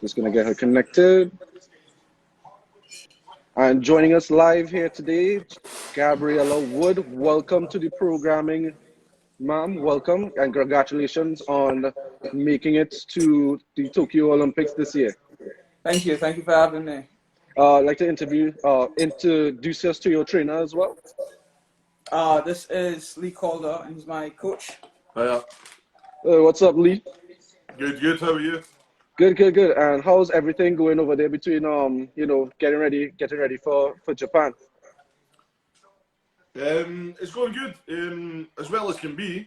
Just gonna get her connected. And joining us live here today, Gabriella Wood. Welcome to the programming, ma'am. Welcome and congratulations on making it to the Tokyo Olympics this year. Thank you. Thank you for having me. I'd like to introduce us to your trainer as well. This is Lee Calder, and he's my coach. Hiya. What's up, Lee? Good. How are you? Good. And how's everything going over there between getting ready for Japan? It's going good, as well as can be.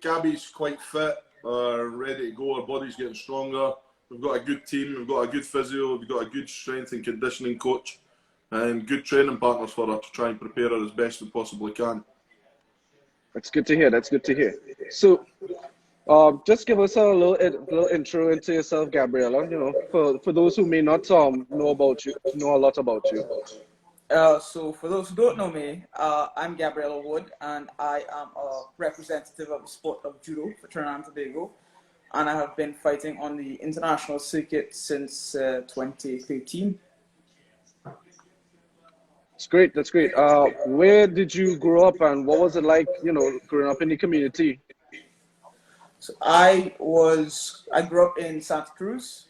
Gabby's quite fit, ready to go. Our body's getting stronger. We've got a good team. We've got a good physio. We've got a good strength and conditioning coach, and good training partners for her to try and prepare her as best we possibly can. That's good to hear. So, just give us a little intro into yourself, Gabriella. For those who may not know a lot about you. So for those who don't know me, I'm Gabriella Wood, and I am a representative of the sport of judo for Trinidad and Tobago, and I have been fighting on the international circuit since 2013. That's great. Where did you grow up, and what was it like, growing up in the community? So I grew up in Santa Cruz,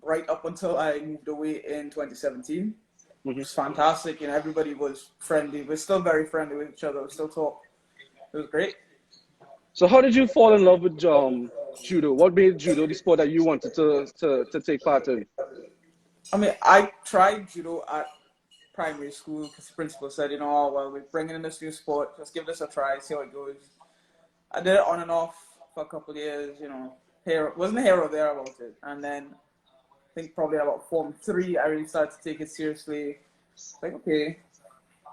right up until I moved away in 2017. It was fantastic, everybody was friendly. We're still very friendly with each other. We still talk. It was great. So how did you fall in love with judo? What made judo the sport that you wanted to take part in? I mean, I tried judo at primary school because the principal said, we're bringing in this new sport. Let's give this a try, see how it goes. I did it on and off for a couple of years, wasn't here or there about it. And then I think probably about Form 3, I really started to take it seriously. Like, okay,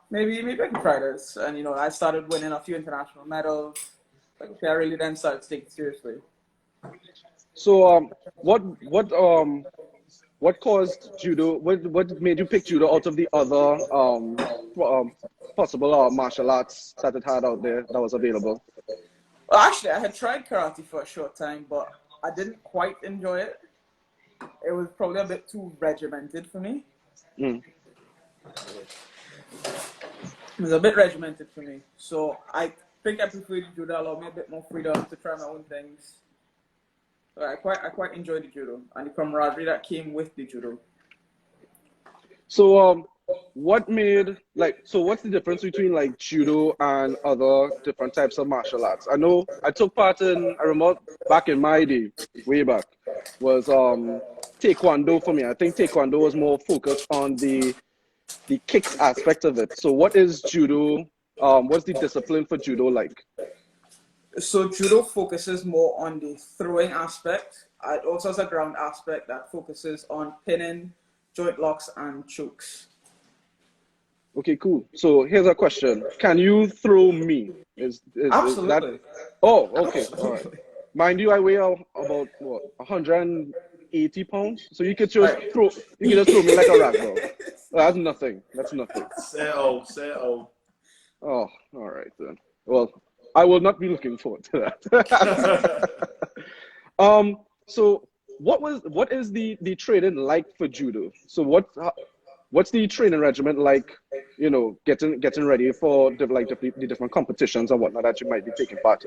maybe I can try this. And, I started winning a few international medals. Like, okay, I really then started to take it seriously. So, what caused judo? What made you pick judo out of the other possible martial arts that it had out there that was available? Well, actually, I had tried karate for a short time, but I didn't quite enjoy it. It was probably a bit too regimented for me. It was a bit regimented for me. So I think I preferred judo, allowed me a bit more freedom to try my own things. But I quite enjoyed the judo and the camaraderie that came with the judo. So what's the difference between judo and other different types of martial arts? I know I took part I remember back in my day, way back, was taekwondo for me. I think taekwondo was more focused on the kicks aspect of it. So what is judo? What's the discipline for judo like? So judo focuses more on the throwing aspect. It also has a ground aspect that focuses on pinning, joint locks, and chokes. Okay, cool. So here's a question: can you throw me? Absolutely. Oh, okay. Absolutely. All right. Mind you, I weigh about 180 pounds. So you could just throw me like a rag doll. That's nothing. Settle. Oh, all right then. Well, I will not be looking forward to that. So what is the training like for judo? So what's the training regimen like? Getting ready for the different competitions and whatnot that you might be taking part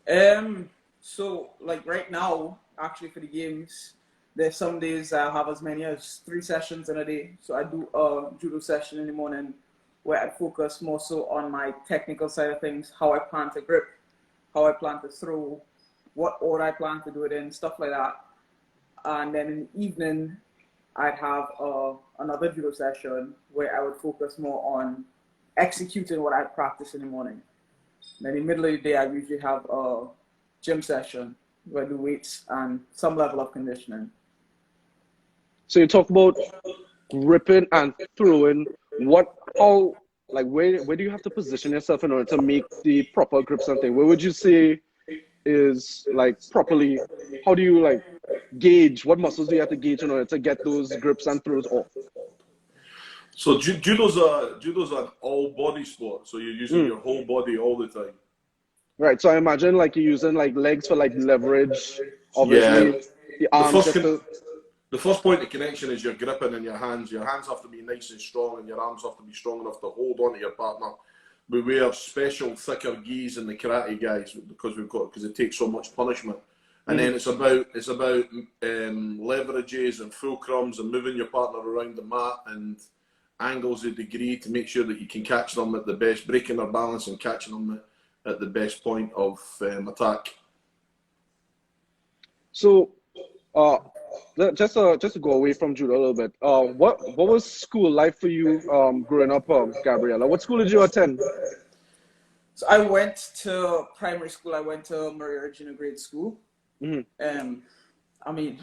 in. So right now, actually for the games, there's some days I have as many as 3 sessions in a day. So I do a judo session in the morning where I focus more so on my technical side of things, how I plan to grip, how I plan to throw, what order I plan to do it in, stuff like that. And then in the evening, I'd have another judo session where I would focus more on executing what I practice in the morning. Then in the middle of the day, I usually have a gym session where I do weights and some level of conditioning. So you talk about gripping and throwing. Where do you have to position yourself in order to make the proper grips and things? Where would you say is properly? How do you gauge? What muscles do you have to gauge in order to get those grips and throws off? So judo's an all body sport. So you're using your whole body all the time. Right. So I imagine you're using legs for leverage, obviously. the arms just to... The first point of connection is your gripping in your hands. Your hands have to be nice and strong, and your arms have to be strong enough to hold on to your partner. We wear special thicker gis in the karate guys because it takes so much punishment. And then it's about leverages and fulcrums and moving your partner around the mat and angles of degree to make sure that you can catch them at the best, breaking their balance and catching them at the best point of attack. So, just to go away from judo a little bit, what was school life for you growing up, Gabriella? What school did you attend? So I went to primary school. I went to Maria Junior Grade School. I mean,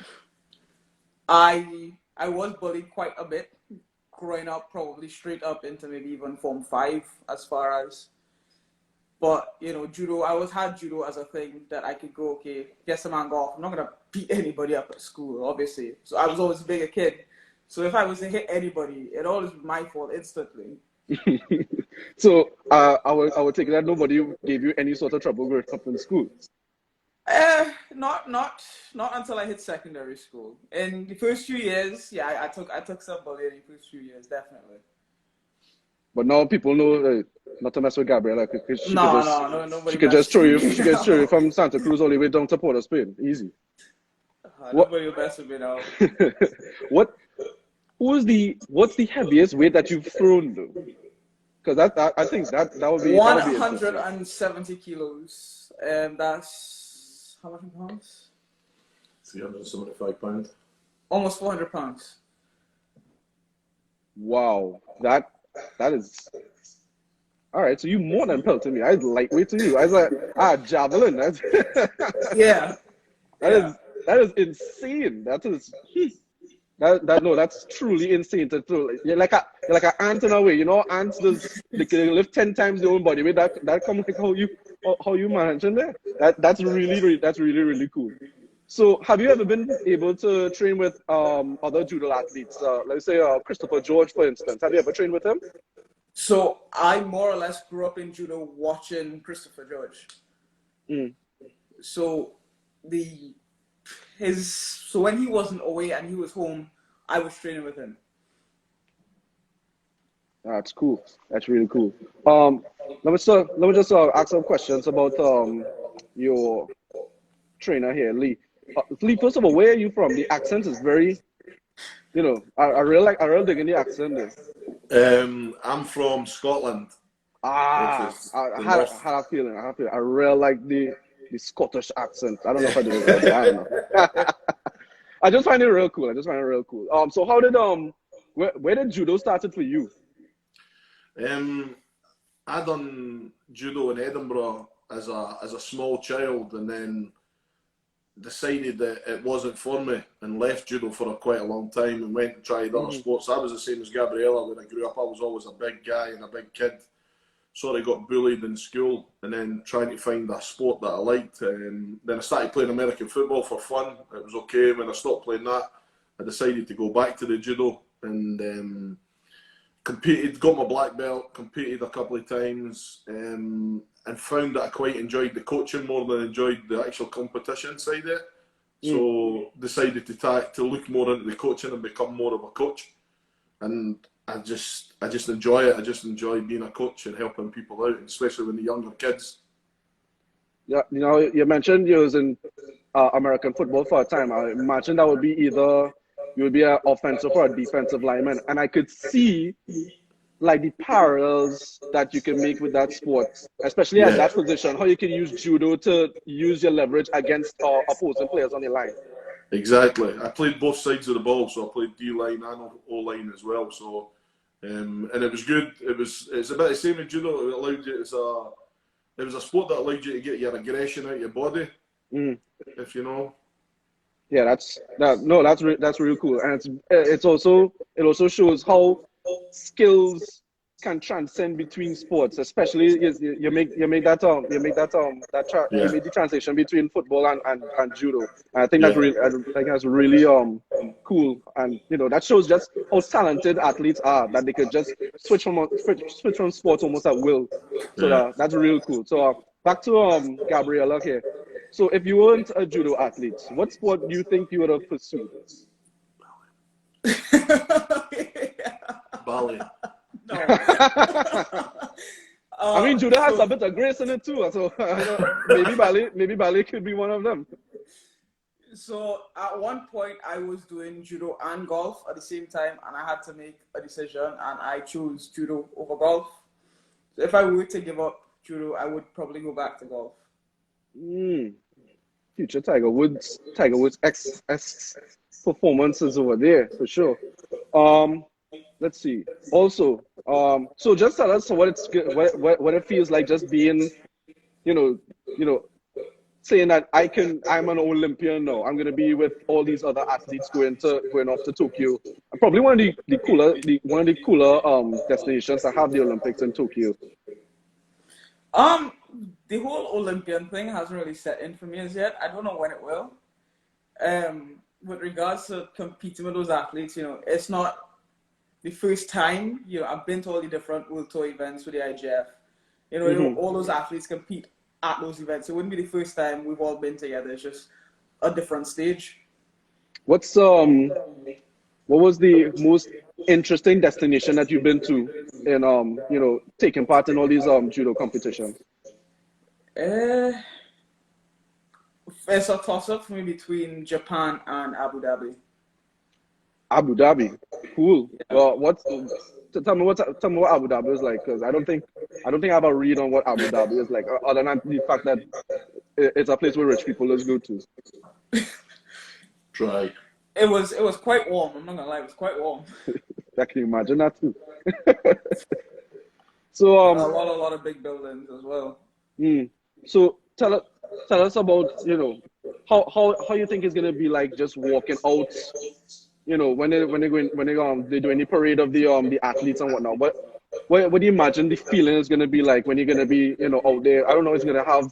I was bullied quite a bit growing up, probably straight up into maybe even Form 5 as far as. But, you know, judo, I always had judo as a thing that I could go, okay, get some man golf. I'm not going to beat anybody up at school, obviously. So I was always a bigger kid. So if I was to hit anybody, it always was my fault instantly. So I would take it that nobody gave you any sort of trouble growing up in school? Not until I hit secondary school. In the first few years, yeah, I took some bullying in the first few years, definitely. But now people know not to mess with Gabriella because she could just throw you from Santa Cruz all the way down to Port of Spain. Easy. Nobody will mess with me now. What's the heaviest weight that you've thrown though? Because I think that would be 170 kilos. That's how much in pounds? 375 pounds. Almost 400 pounds. Wow, that is. All right, so you more than pelted me. I was lightweight to you. I was like, javelin. That's yeah. That is insane. That's truly insane to throw. You're like an ant in a way. You know, ants they can lift 10 times their own body weight. That comes like how you managing there. That's really cool. So, have you ever been able to train with other judo athletes? Let's say Christopher George, for instance. Have you ever trained with him? So I more or less grew up in judo watching Christopher George. So when he wasn't away and he was home, I was training with him. That's cool. That's really cool. Let me just ask some questions about your trainer here, Lee. Lee, first of all, where are you from? The accent is very, I really dig in the accent there. I'm from Scotland. I had a feeling. I really like the Scottish accent. I don't know if I do it right. I don't know. I just find it real cool. So how did where did judo started for you? I done judo in Edinburgh as a small child, and then decided that it wasn't for me and left judo for quite a long time and went and tried other sports. I was the same as Gabriella. When I grew up, I was always a big guy and a big kid. Sort of got bullied in school and then trying to find a sport that I liked. And then I started playing American football for fun. It was okay. When I stopped playing that, I decided to go back to the judo and competed, got my black belt, competed a couple of times, and found that I quite enjoyed the coaching more than I enjoyed the actual competition side of it. So decided to look more into the coaching and become more of a coach. And I just enjoy it. I just enjoy being a coach and helping people out, especially when the younger kids. Yeah, you mentioned you was in American football for a time. I imagine that would be either you would be an offensive or a defensive lineman, and I could see like the parallels that you can make with that sport, especially at that position. How you can use judo to use your leverage against opposing players on the line. Exactly. I played both sides of the ball, so I played D-line and O-line as well. So, and it was good. It's about the same as judo. It allowed you. It was a sport that allowed you to get your aggression out of your body. If you know. Yeah, that's really cool, and it also shows how skills can transcend between sports, especially you made the transition between football and judo. And I think that's really cool, and that shows just how talented athletes are, that they could just switch from sports almost at will. So that's really cool. So back to Gabriella here. So if you weren't a judo athlete, what sport do you think you would have pursued? Ballet. No. I mean, judo has a bit of grace in it too, so maybe ballet could be one of them. So at one point, I was doing judo and golf at the same time, and I had to make a decision, and I chose judo over golf. So if I were to give up judo, I would probably go back to golf. Future Tiger Woods X performances over there for sure. Let's see. Also, so just tell us what it feels like just being, saying that I'm an Olympian now. I'm gonna be with all these other athletes going off to Tokyo. Probably one of the cooler destinations that have the Olympics in Tokyo. The whole Olympian thing hasn't really set in for me as yet. I don't know when it will. With regards to competing with those athletes, it's not the first time. I've been to all the different World Tour events with the IGF. All those athletes compete at those events. It wouldn't be the first time we've all been together. It's just a different stage. What was the most interesting destination that you've been to in taking part in all these judo competitions? It's a toss-up for me between Japan and Abu Dhabi. Abu Dhabi, cool. Yeah. Well, tell me what Abu Dhabi is like, because I don't think I have a read on what Abu Dhabi is like, other than the fact that it's a place where rich people just go to. Try. It was quite warm. I'm not gonna lie, it was quite warm. I can imagine that too. So a lot of big buildings as well. So tell us about how you think it's gonna be like just walking out, when they do any parade of the athletes and whatnot. What do you imagine the feeling is gonna be like when you're gonna be out there? I don't know, it's gonna have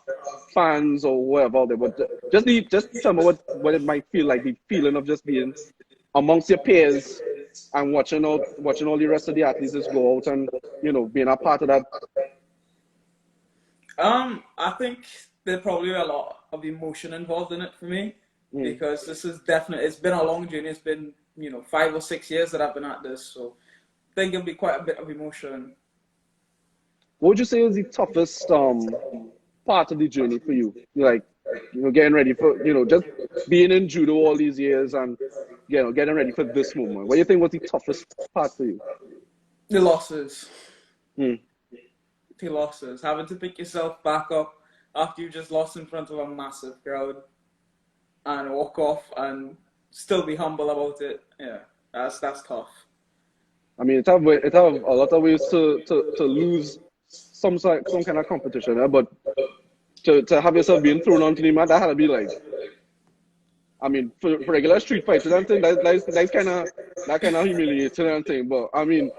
fans or whatever out there, but just tell me what it might feel like, the feeling of just being amongst your peers and watching all the rest of the athletes just go out and being a part of that. I think there's probably a lot of emotion involved in it for me, because this is definitely, it's been a long journey. It's been 5 or 6 years that I've been at this, so I think it'll be quite a bit of emotion. What would you say is the toughest part of the journey for you? Getting ready for just being in judo all these years and getting ready for this moment. What do you think was the toughest part for you? The losses. The losses. Having to pick yourself back up after you just lost in front of a massive crowd and walk off and still be humble about it. Yeah, that's tough. I mean, it have a lot of ways to lose some kind of competition, but to have yourself being thrown onto the mat, that had to be like, I mean, for regular street fighters and thing, that's kind of humiliating and thing. But I mean,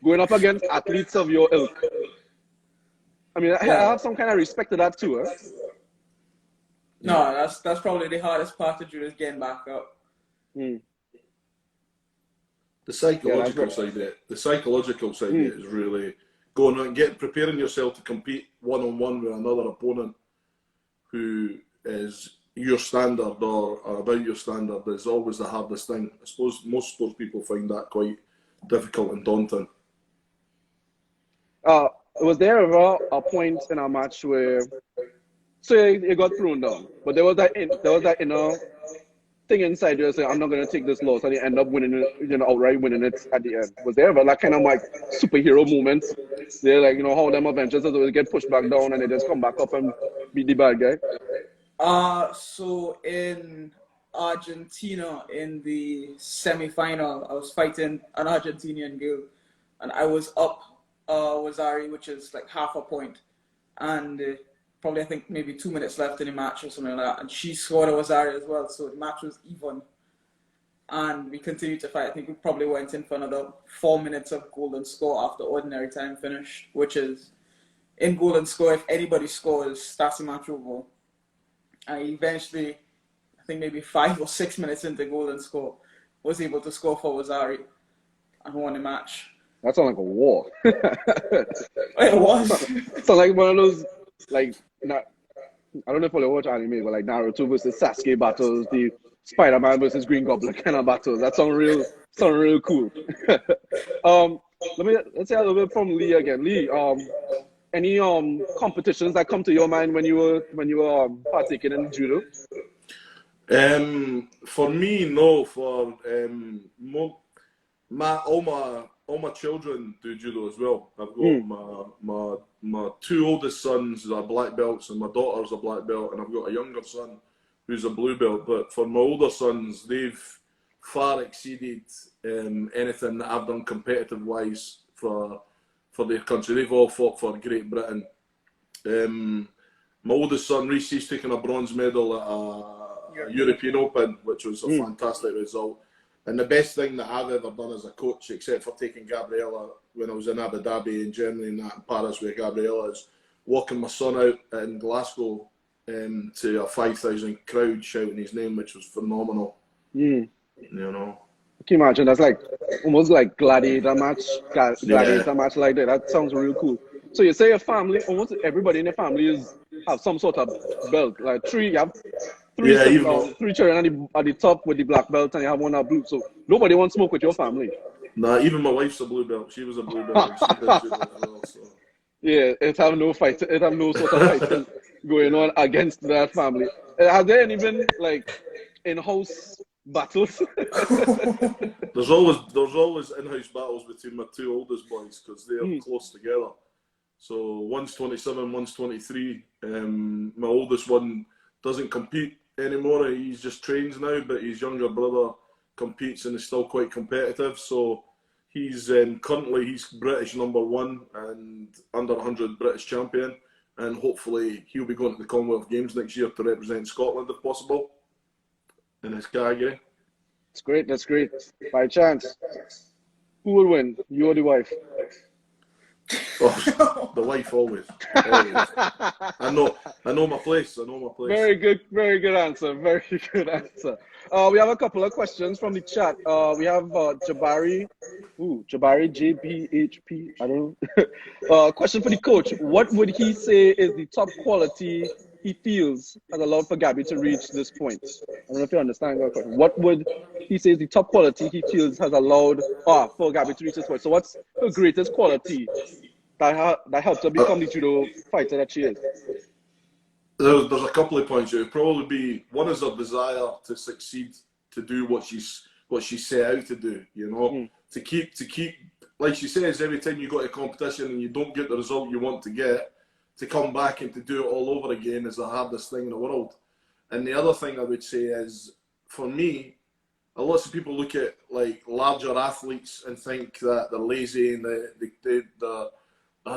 going up against athletes of your ilk, I mean, I have some kind of respect to that too. Huh? No, that's probably the hardest part of judo, is getting back up. The psychological side of it. The psychological side of it is really going out and preparing yourself to compete one-on-one with another opponent who is your standard or about your standard is always the hardest thing. I suppose most sports people find that quite difficult and daunting. Was there ever a point in a match where, say, you got thrown down, but there was that inner thing inside you saying, I'm not going to take this loss, and you end up winning it, outright winning it at the end? Was there ever that kind of like superhero moment? They're like, how them Avengers get pushed back down and they just come back up and beat the bad guy? So in Argentina, in the semi-final, I was fighting an Argentinian girl, and I was up Wazari, which is like half a point, and probably I think maybe 2 minutes left in the match or something like that, and she scored a Wazari as well, so the match was even, and we continued to fight. I think we probably went in for another 4 minutes of golden score after ordinary time finished, which is, in golden score, if anybody scores, that's the match over. I eventually, I think maybe 5 or 6 minutes into golden score, was able to score for Wazari and won the match. That sounds like a war. It was. It sounds like one of those, like, not I don't know if you watch anime, but like Naruto versus Sasuke battles, the Spider-Man versus Green Goblin kind of battles. That sound real cool. um, let's say a little bit from Lee again. Lee, any competitions that come to your mind when you were partaking in judo? For me, no. For all my children do judo as well. I've got my two oldest sons are black belts, and my daughter's a black belt, and I've got a younger son who's a blue belt. But for my older sons, they've far exceeded anything that I've done competitive wise for their country. They've all fought for Great Britain. My oldest son, Reece, he's taken a bronze medal at a European Open, which was a fantastic result. And the best thing that I've ever done as a coach, except for taking Gabriella when I was in Abu Dhabi in Germany and that in Paris with Gabriella, is walking my son out in Glasgow to a 5,000 crowd shouting his name, which was phenomenal. You know. Can you imagine? That's like almost like gladiator match like that. That sounds real cool. So you say your family, almost everybody in your family have some sort of belt. Like you have three children at the top with the black belt, and you have one at blue. So nobody wants smoke with your family. Nah, even my wife's a blue belt. She was a blue belt. She did judo as well, so. Yeah, it have no fight. It have no sort of fighting going on against that family. Has there any been like in-house battles? There's always in-house battles between my two oldest boys because they are close together. So one's 27, one's 23. My oldest one doesn't compete anymore. He's just trains now, but his younger brother competes and is still quite competitive. So he's currently he's British #1 and under 100 British champion, and hopefully he'll be going to the Commonwealth Games next year to represent Scotland if possible in his category. That's great. By chance, who will win? You or the wife? Oh, the wife always. I know my place. Very good answer. We have a couple of questions from the chat. We have Jabari JBHP. I don't know. Question for the coach: what would he say is the top quality he feels has allowed for Gabby to reach this point? I don't know if you understand that question. What would he say is the top quality he feels has allowed for Gabby to reach this point? So what's the greatest quality that helped her become the judo fighter that she is? There's a couple of points. It would probably be, one is her desire to succeed, to do what she set out to do. You know, to keep like she says, every time you go to a competition and you don't get the result you want to get, to come back and to do it all over again is the hardest thing in the world. And the other thing I would say is, for me, lots of people look at like larger athletes and think that they're lazy and they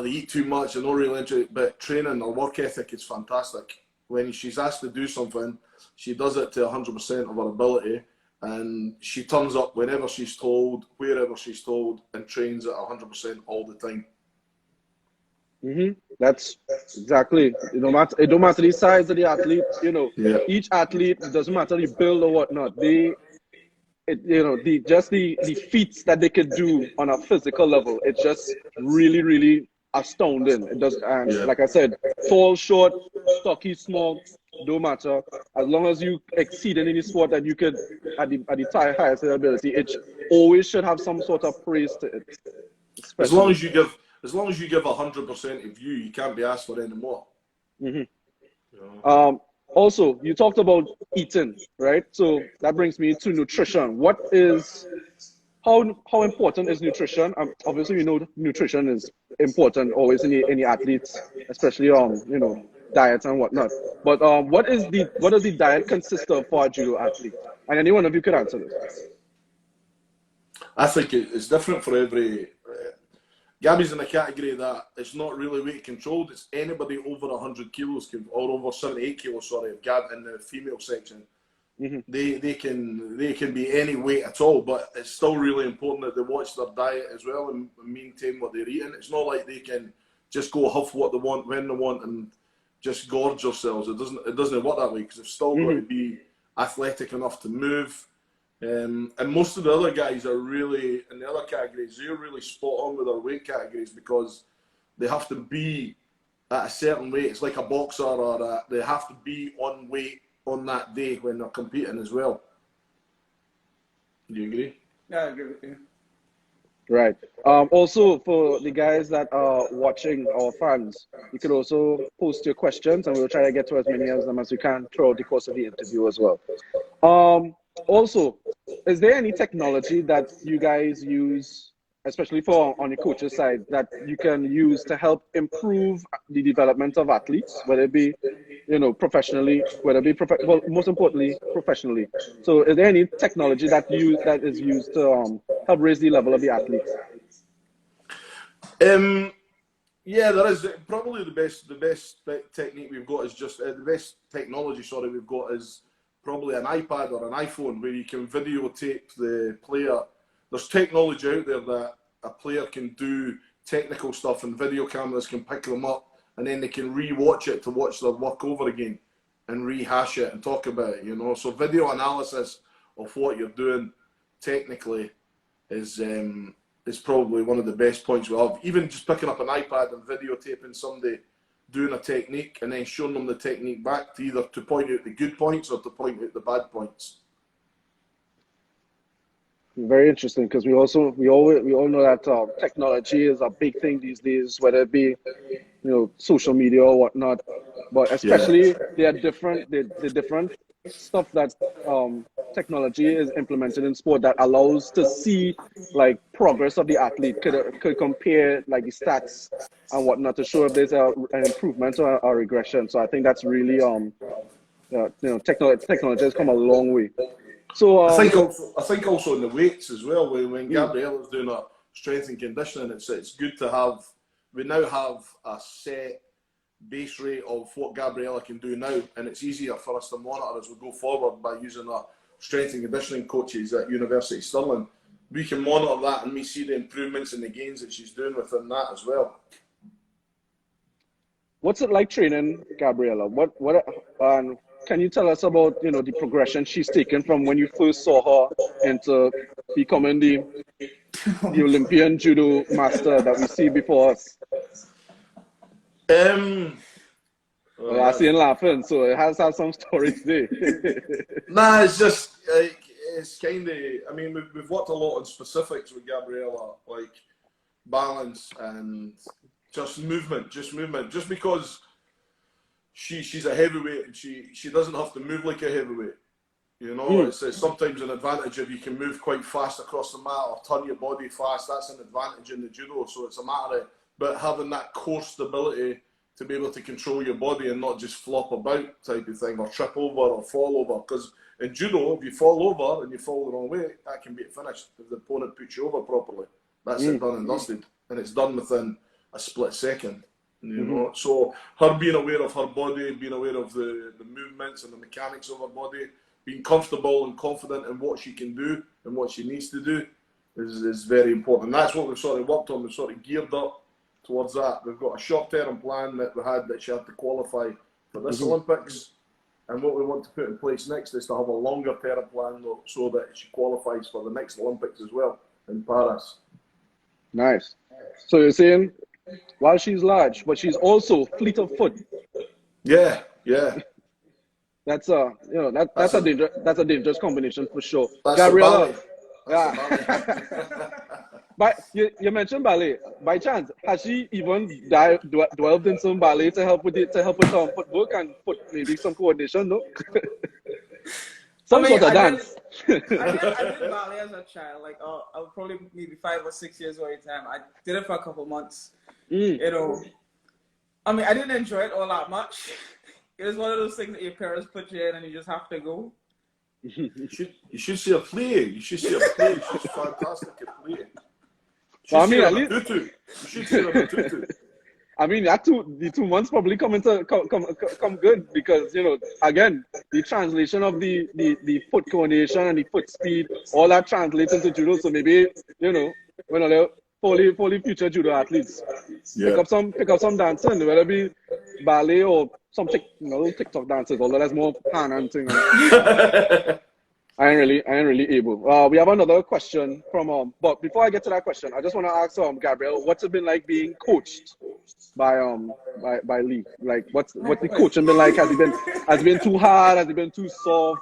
eat too much and not really into it. But training, her work ethic is fantastic. When she's asked to do something, she does it to 100% of her ability, and she turns up whenever she's told, wherever she's told, and trains at 100% all the time. That's exactly. It don't matter the size of the athlete. You know, each athlete, doesn't matter the build or whatnot. The feats that they could do on a physical level. It's just really, really astounding. It does, and like I said, tall, short, stocky, small, don't matter. As long as you exceed in any sport that you could at the highest ability, it always should have some sort of praise to it. As long as you give 100% of you can't be asked for any more. Also, you talked about eating, right? So that brings me to nutrition. How important is nutrition? Obviously, we know nutrition is important always in any athletes, especially diets and whatnot. But what does the diet consist of for a judo athlete? And any one of you could answer this. I think it's different for every. Gabby's in a category that it's not really weight controlled. It's anybody over 100 kilos or over 78 kilos. Sorry, Gab in the female section. They can be any weight at all, but it's still really important that they watch their diet as well and maintain what they're eating. It's not like they can just go huff what they want when they want and just gorge themselves. It doesn't work that way, because they've still got to be athletic enough to move. And most of the other guys are really, in the other categories, they're really spot on with their weight categories, because they have to be at a certain weight. It's like a boxer, or they have to be on weight on that day when they're competing as well. Do you agree? Yeah, I agree with you. Right. Also, for the guys that are watching, our fans, you could also post your questions, and we'll try to get to as many of them as we can throughout the course of the interview as well. Also, is there any technology that you guys use, especially for on the coaches side, that you can use to help improve the development of athletes, whether it be, professionally, whether it be well, most importantly, professionally? So, is there any technology that is used to help raise the level of the athletes? Yeah, there is. Probably the best technique we've got is just the best technology. Sorry, we've got is probably an iPad or an iPhone where you can videotape the player. There's technology out there that a player can do technical stuff, and video cameras can pick them up, and then they can re-watch it to watch their work over again and rehash it and talk about it. So video analysis of what you're doing technically is probably one of the best points we have. Even just picking up an iPad and videotaping somebody doing a technique and then showing them the technique back to either to point out the good points or to point out the bad points. Very interesting, because we all know that technology is a big thing these days, whether it be social media or whatnot, but especially the different stuff that technology is implemented in sport that allows to see like progress of the athlete, could compare like the stats and whatnot to show if there's an improvement or a regression. So I think that's really technology has come a long way. So I think also in the weights as well. When Gabriella's doing a strength and conditioning, it's good to have. We now have a set base rate of what Gabriella can do now, and it's easier for us to monitor as we go forward by using our strength and conditioning coaches at University Stirling. We can monitor that, and we see the improvements and the gains that she's doing within that as well. What's it like training Gabriella? Can you tell us about the progression she's taken from when you first saw her into becoming the Olympian judo master that we see before us? I see him laughing, so it has some stories there. Nah, it's just it's kind of. I mean, we've worked a lot on specifics with Gabriella, like balance and just movement, just because she's a heavyweight and she doesn't have to move like a heavyweight. It's sometimes an advantage if you can move quite fast across the mat or turn your body fast. That's an advantage in the judo. So it's a matter of but having that core stability to be able to control your body and not just flop about type of thing or trip over or fall over. Because in judo, if you fall over and you fall the wrong way, that can be finished if the opponent puts you over properly. That's it, done and dusted, and it's done within a split second. So her being aware of her body, being aware of the movements and the mechanics of her body, being comfortable and confident in what she can do and what she needs to do is very important. And that's what we've sort of worked on. We've sort of geared up towards that. We've got a short-term plan that we had that she had to qualify for this Olympics, and what we want to put in place next is to have a longer-term plan so that she qualifies for the next Olympics as well in Paris. Nice. So you're saying, while she's large, but she's also fleet of foot. Yeah. That's a dangerous combination for sure. That's Gabriella, yeah. but you mentioned ballet. By chance, has she even delved in some ballet to help with some footwork and maybe some coordination? No. Sort of dance. I did ballet as a child. Like I was probably maybe 5 or 6 years old at the time. I did it for a couple months. I mean, I didn't enjoy it all that much. It was one of those things that your parents put you in and you just have to go. You should see her play. She's fantastic at playing. Well, I mean, at least you should see her in a tutu. I mean, the 2 months probably come good because again, the translation of the foot coordination and the foot speed, all that translates into judo. So maybe when I fully future judo athletes pick up some dancing, whether it be ballet or some TikTok dances, although that's more hand and thing. I ain't really able. We have another question from but before I get to that question, I just want to ask Gabrielle, what's it been like being coached by Lee? Like what's the coaching been like? Has he been too hard? Has he been too soft?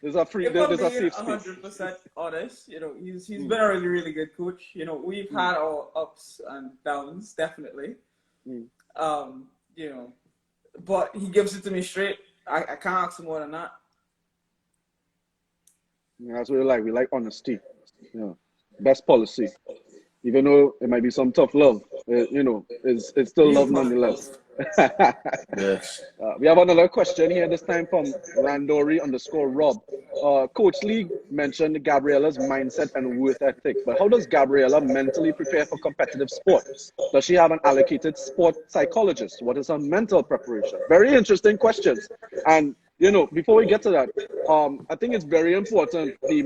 There's a safe space. 100% honest, he's been a really, really good coach. We've had our ups and downs, definitely. But he gives it to me straight. I can't ask him more than that. Yeah, that's what we like. We like honesty. Best policy. Even though it might be some tough love, it's still love nonetheless. Yes. We have another question here, this time from Randori_Rob. Coach Lee mentioned Gabriella's mindset and work ethic, but how does Gabriella mentally prepare for competitive sports? Does she have an allocated sport psychologist? What is her mental preparation? Very interesting questions. And before we get to that, I think it's very important the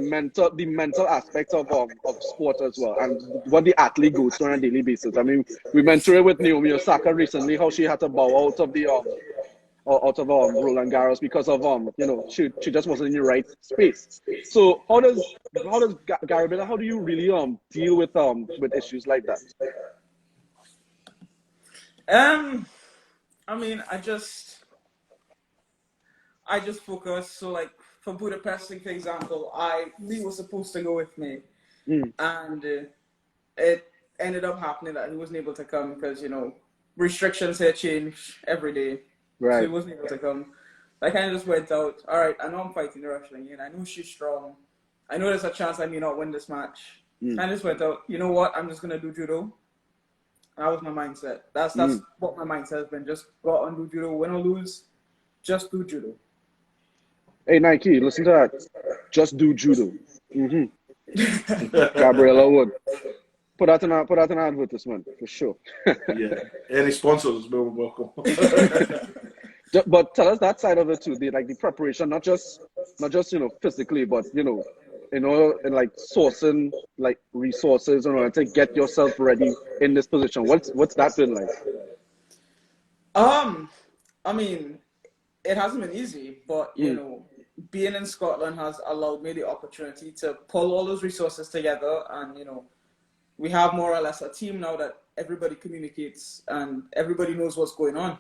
mental aspect of sport as well, and what the athlete goes through on a daily basis. I mean, we mentioned it with Naomi Osaka recently, how she had to bow out of Roland Garros because of she just wasn't in the right space. So how does Gabriella, how do you really deal with issues like that? I mean, I just focus. So, like, for Budapest, for example, Lee was supposed to go with me. And it ended up happening that he wasn't able to come because, restrictions had changed every day. Right. So he wasn't able to come. I kind of just went out. All right, I know I'm fighting the Russian, and I know she's strong. I know there's a chance I may not win this match. I just went out. You know what? I'm just going to do judo. That was my mindset. That's what my mindset has been. Just go out and do judo. Win or lose, just do judo. Hey, Nike, listen to that. Just do judo. Gabriella Wood. Put out an advertisement for sure. Yeah. Any sponsors will be welcome. But tell us that side of it too. The preparation, not just physically, but in like sourcing like resources in order to get yourself ready in this position. What's that been like? I mean, it hasn't been easy, but being in Scotland has allowed me the opportunity to pull all those resources together, and we have more or less a team now that everybody communicates and everybody knows what's going on.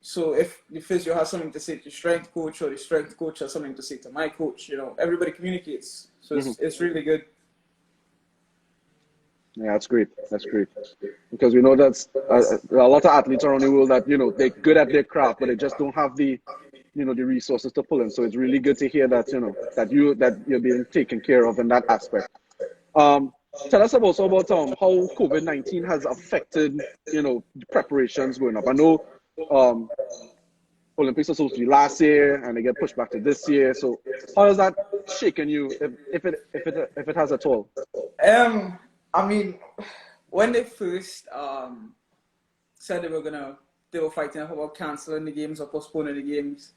So if the physio has something to say to the strength coach, or the strength coach has something to say to my coach, everybody communicates. So it's really good. Yeah, that's great. That's great. Because we know that there are a lot of athletes around the world that, they're good at their craft, but they just don't have the resources to pull in. So it's really good to hear that, that you're being taken care of in that aspect. Tell us also about how COVID-19 has affected, the preparations going up. I know Olympics are supposed to be last year and they get pushed back to this year. So how has that shaken you, if it has at all? I mean, when they first said they were fighting about cancelling the games or postponing the games,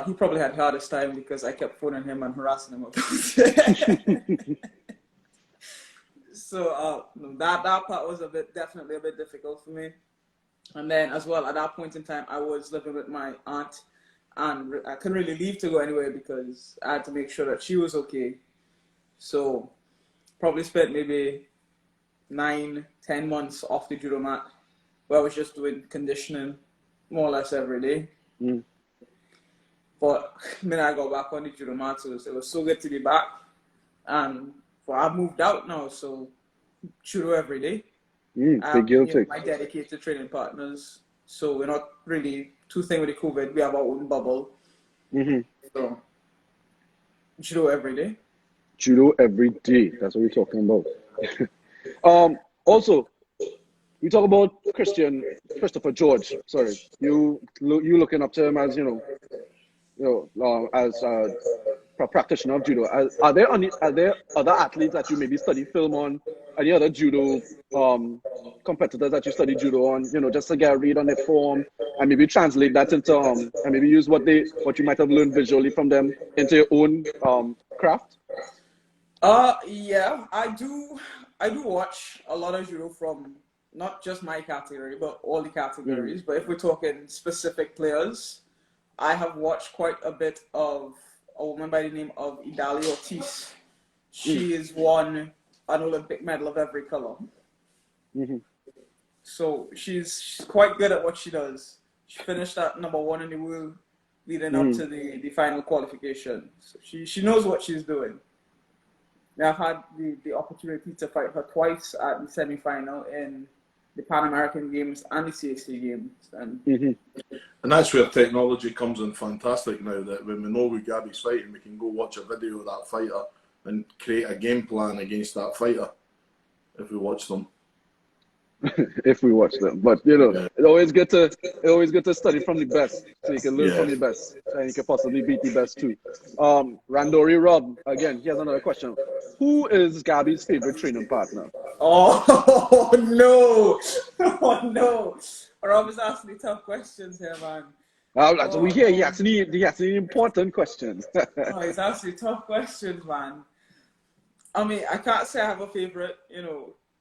he probably had the hardest time because I kept phoning him and harassing him about it. So that part was definitely a bit difficult for me. And then as well, at that point in time, I was living with my aunt, and I couldn't really leave to go anywhere because I had to make sure that she was okay. So probably spent maybe 9-10 months off the judo mat, where I was just doing conditioning more or less every day. But when I got back on the judo mat, it was so good to be back. And I've moved out now, so judo every day. Big guilty. My dedicated training partners, so we're not really too thing with the COVID. We have our own bubble. So judo every day. Judo every day. That's what we're talking about. Also, we talk about Christopher George. Sorry, you looking up to him as as a practitioner of judo. Are there other athletes that you maybe study film on? Any other judo competitors that you study judo on? Just to get a read on their form and maybe translate that into and maybe use what you might have learned visually from them into your own craft. Yeah, I do watch a lot of judo from not just my category, but all the categories. But if we're talking specific players, I have watched quite a bit of a woman by the name of Idali Ortiz. She has won an Olympic medal of every color. Mm-hmm. So she's quite good at what she does. She finished at #1 in the world leading up to the final qualification. So she knows what she's doing. I've had the opportunity to fight her twice at the semi-final in the Pan American Games and the CAC Games. And And that's where technology comes in fantastic now, that when we know who Gabby's fighting, we can go watch a video of that fighter and create a game plan against that fighter if we watch them. If we watch them, but it's always good to study from the best, so you can learn from the best, and you can possibly beat the best too. Randori Rob, again, he has another question. Who is Gabby's favorite training partner? Oh no! Oh no! Rob is asking tough questions here, man. We hear he asking important questions. He's asking tough questions, man. I mean, I can't say I have a favorite.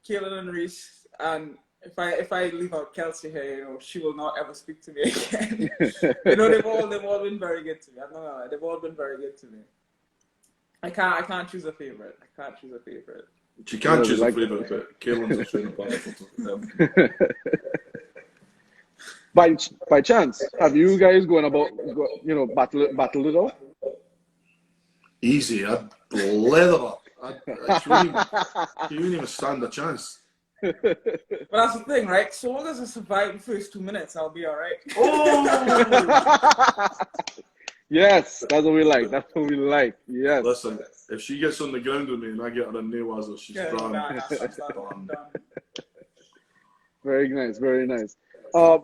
Kaylin and Reese. And if I leave out Kelsey here, she will not ever speak to me again. They've all been very good to me. I'm not gonna lie, they've all been very good to me. I can't choose a favorite. She can't choose a favorite, but Kaylin's a training partner. By chance, have you guys battled it out? Easy, I'd leather her. She wouldn't even stand a chance. But that's the thing, right? So long as I survive the first 2 minutes, I'll be all right. Oh! Yes, that's what we like. Yes. Listen, if she gets on the ground with me and I get her in nail she's done. Very nice, very nice.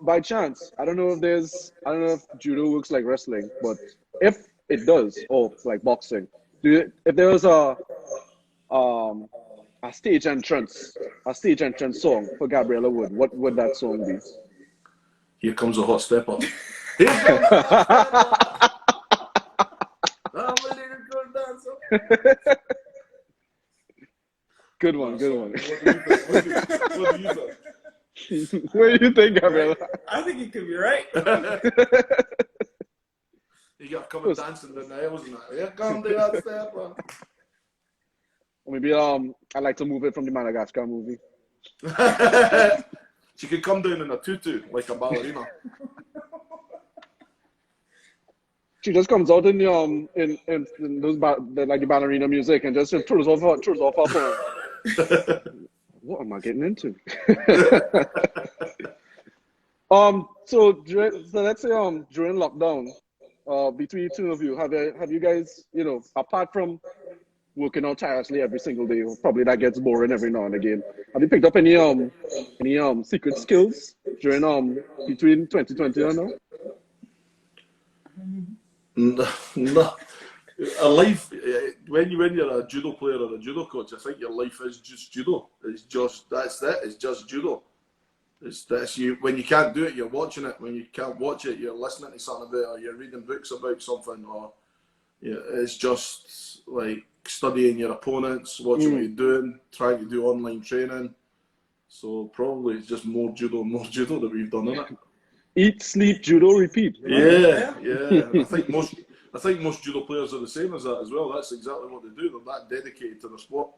By chance, I don't know if judo looks like wrestling, but if it does, or like boxing, if there was a stage entrance song for Gabriella Wood, what would that song be? Here comes a hot stepper. Good one. What do you think? What do you think, Gabriella? I think you could be right. You got to come and dance in the nails and that. Here comes the hot stepper. Maybe I'd like to move it from the Madagascar movie. She could come down in a tutu like a ballerina. She just comes out in those like the ballerina music and just throws off her phone. What am I getting into? So let's say during lockdown, between the two of you, have you guys, apart from working out tirelessly every single day, probably that gets boring every now and again, have you picked up any secret skills during between 2020 and now? No. A life, when you're a judo player or a judo coach, I think your life is just judo. That's it. It's just judo. When you can't do it, you're watching it. When you can't watch it, you're listening to something about it, or you're reading books about something, or it's just like studying your opponents, watching what you're doing, trying to do online training. So probably it's just more judo that we've done, isn't it? Eat, sleep, judo, repeat. Yeah. I think most judo players are the same as that as well. That's exactly what they do. They're that dedicated to their sport.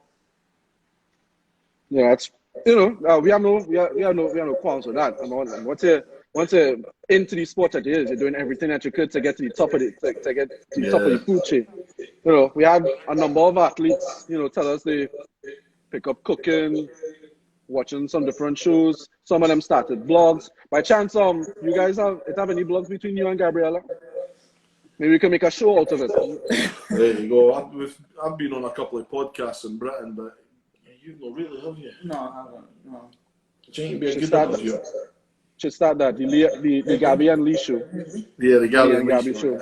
Yeah, it's we have no qualms with that. I mean, once you're into the sport that it is, you're doing everything that you could to get to the top of it, to get to the top of the food chain. We had a number of athletes, tell us they pick up cooking, watching some different shows. Some of them started blogs. By chance, you guys have any blogs between you and Gabriella? Maybe we can make a show out of it. There you go. I've been on a couple of podcasts in Britain, but you've not really, have you? No, I haven't. No. Do you think it'd be a good interview? Should start that, the Gabby and Lee show. Yeah, the Gabby and Gabby Lee show.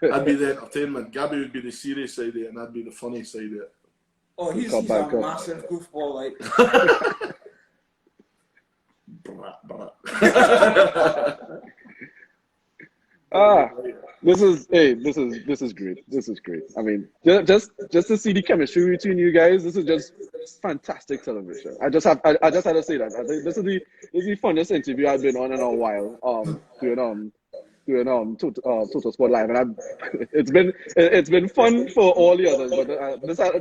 That'd be the entertainment. Gabby would be the serious side of it, and that'd be the funny side of it. Oh, he's a massive goofball, like. This is great. This is great. I mean, just to see the chemistry between you guys, this is just fantastic television. I just had to say that. I think this is the funnest interview I've been on in a while. doing Total Sport Live, and it's been fun for all the others, but this had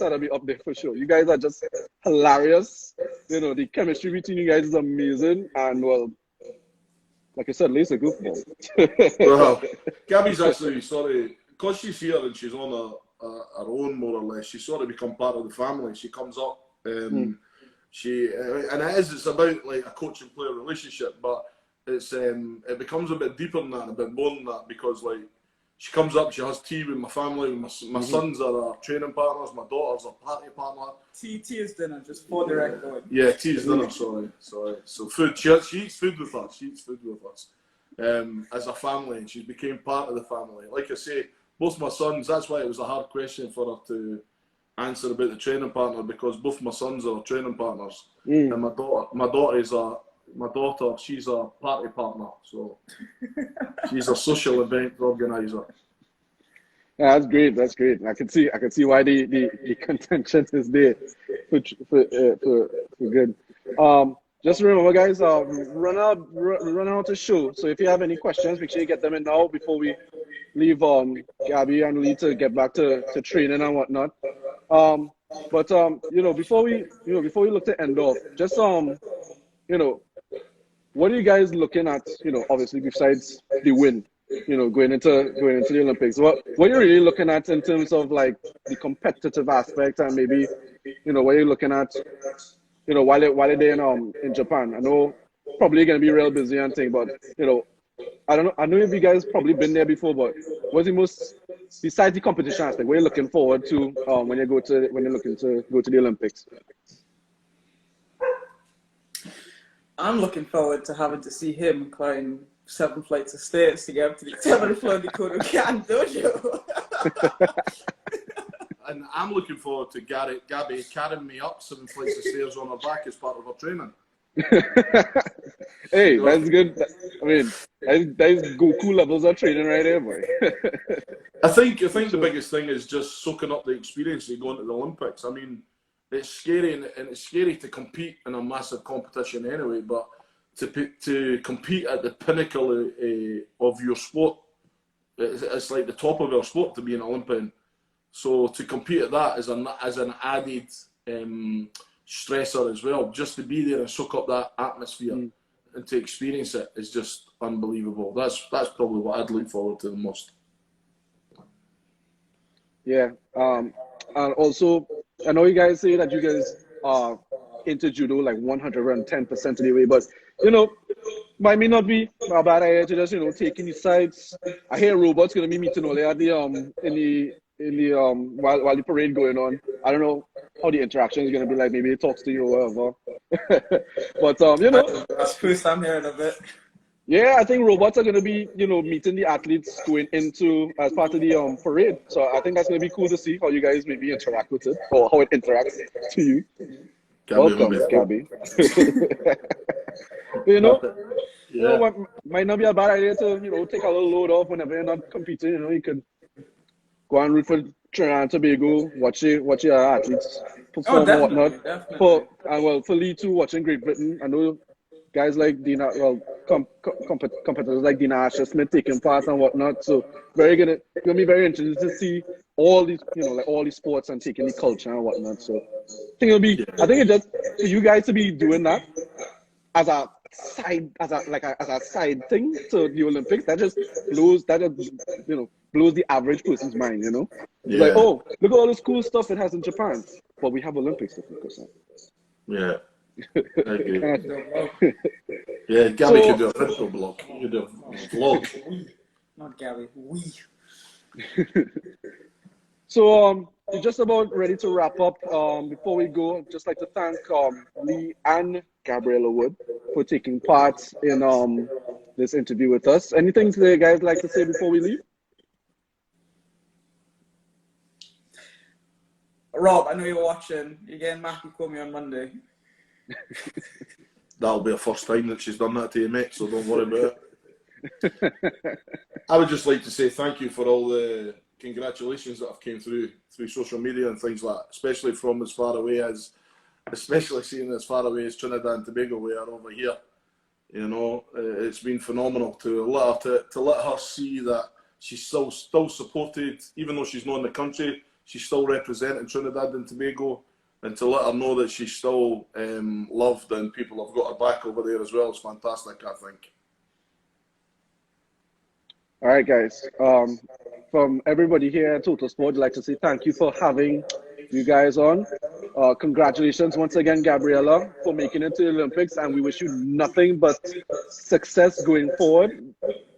to be up there for sure. You guys are just hilarious. You know, the chemistry between you guys is amazing, and well, like I said, Lisa goofball. Well, Gabby's actually because she's here and she's on her own more or less. She's sort of become part of the family. She comes up, and it's about like a coach and player relationship, but it becomes a bit deeper than that, and a bit more than that, because like she comes up, she has tea with my family, my sons are our training partners, my daughter's our party partner. Tea is dinner, just for the record. Yeah, tea is dinner. Sorry. So food. She eats food with us. As a family, and she's became part of the family. Like I say, both my sons. That's why it was a hard question for her to answer about the training partner, because both my sons are training partners, and my daughter, she's a party partner, so she's a social event organizer. Yeah, that's great. I can see why the contention is there for good. Just remember, guys, run out the show. So if you have any questions, make sure you get them in now before we leave Gabby and Lee to get back to training and whatnot. But before we look to end off, just what are you guys looking at? Obviously besides the win, going into the Olympics. What are you really looking at in terms of like the competitive aspect, and maybe what you're looking at, while they're in Japan? I know probably going to be real busy and thing, but I don't know. I know if you guys probably been there before, but what's the most, besides the competition aspect, what are you looking forward to when you're looking to go to the Olympics? I'm looking forward to having to see him climb 7 flights of stairs to get up to the 7th floor of the Kodokan dojo. And I'm looking forward to Gabby carrying me up 7 flights of stairs on her back as part of her training. Hey, that's good. I mean, that's Goku levels of training right there, boy. I think the biggest thing is just soaking up the experience of going to the Olympics. I mean, it's scary, and it's scary to compete in a massive competition anyway, but to compete at the pinnacle of your sport, it's like the top of your sport to be an Olympian. So to compete at that as an added stressor as well, just to be there and soak up that atmosphere and to experience it is just unbelievable. That's probably what I'd look forward to the most. Yeah. And also, I know you guys say that you guys are into judo like 110% of the way, but might may not be a bad idea to just taking the sides. I hear Robots gonna be meeting all at the while the parade going on. I don't know how the interaction is gonna be like. Maybe he talks to you or whatever. But that's the first I'm hearing of it. Yeah, I think Robots are going to be, meeting the athletes going into as part of the parade. So I think that's going to be cool to see how you guys maybe interact with it, or how it interacts to you. Welcome, Gabby. Might not be a bad idea to take a little load off whenever you're not competing. You could go and root for Trinidad and Tobago, watch your athletes perform and whatnot. Definitely. For Lee too, watching Great Britain. I know guys like Dina, competitors like Dina Asher Smith taking part and whatnot. So gonna be very interesting to see all these, like all these sports and taking the culture and whatnot. So I think it's just for you guys to be doing that as a side thing to the Olympics. That just blows the average person's mind. Yeah. Like, oh, look at all this cool stuff it has in Japan, but we have Olympics to focus on. Yeah. I agree. Yeah, Gabby could do a video blog. You could do a vlog. Not Gabby, we. So we're just about ready to wrap up. Before we go, I'd just like to thank Lee and Gabriella Wood for taking part in this interview with us. Anything you guys like to say before we leave? Rob, I know you're watching. You're getting Mackie Comey on Monday. That'll be the first time that she's done that to you, mate, so don't worry about it. I would just like to say thank you for all the congratulations that have came through social media and things like that, especially from as far away as, especially seeing as far away as Trinidad and Tobago we are over here. You know, it's been phenomenal to let her see that she's still supported, even though she's not in the country. She's still representing Trinidad and Tobago, and to let her know that she's still loved and people have got her back over there as well is fantastic, I think. All right, guys. From everybody here at Total Sport, I'd like to say thank you for having you guys on. Congratulations once again, Gabriella, for making it to the Olympics, and we wish you nothing but success going forward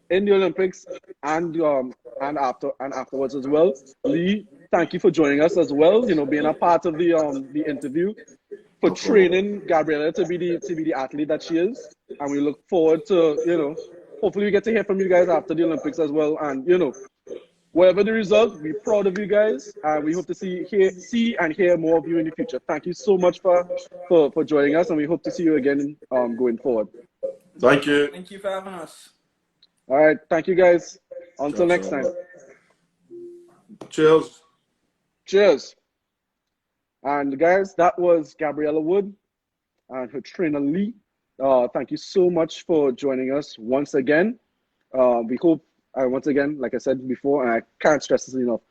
in the Olympics and afterwards as well. Lee, thank you for joining us as well. You know, being a part of the interview, for training Gabriella to be the athlete that she is, and we look forward to hopefully we get to hear from you guys after the Olympics as well. And whatever the result, we're proud of you guys, and we hope to see and hear more of you in the future. Thank you so much for joining us, and we hope to see you again going forward. Thank you. Thank you for having us. All right, thank you guys. Until next time. Cheers. Cheers. And guys, that was Gabriella Wood and her trainer Lee. Thank you so much for joining us once again. We hope, once again, like I said before, and I can't stress this enough,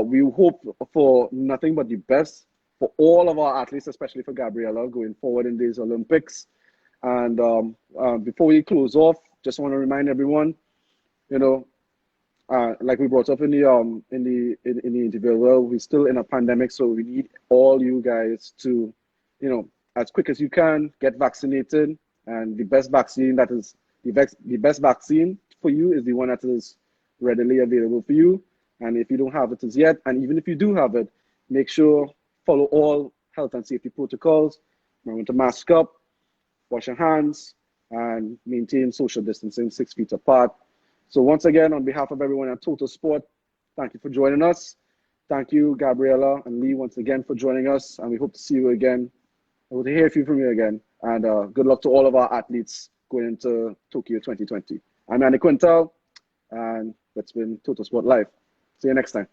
we hope for nothing but the best for all of our athletes, especially for Gabriella, going forward in these Olympics. And before we close off, just want to remind everyone, like we brought up in the interview, well, we're still in a pandemic, so we need all you guys to, as quick as you can, get vaccinated. And the best vaccine the best vaccine for you is the one that is readily available for you. And if you don't have it as yet, and even if you do have it, make sure follow all health and safety protocols. Remember to mask up, wash your hands, and maintain social distancing 6 feet apart. So once again, on behalf of everyone at Total Sport, thank you for joining us. Thank you, Gabriella and Lee, once again for joining us, and we hope to see you again. I hope to hear from you again, and good luck to all of our athletes going into Tokyo 2020. I'm Andy Quintal, and that's been Total Sport Live. See you next time.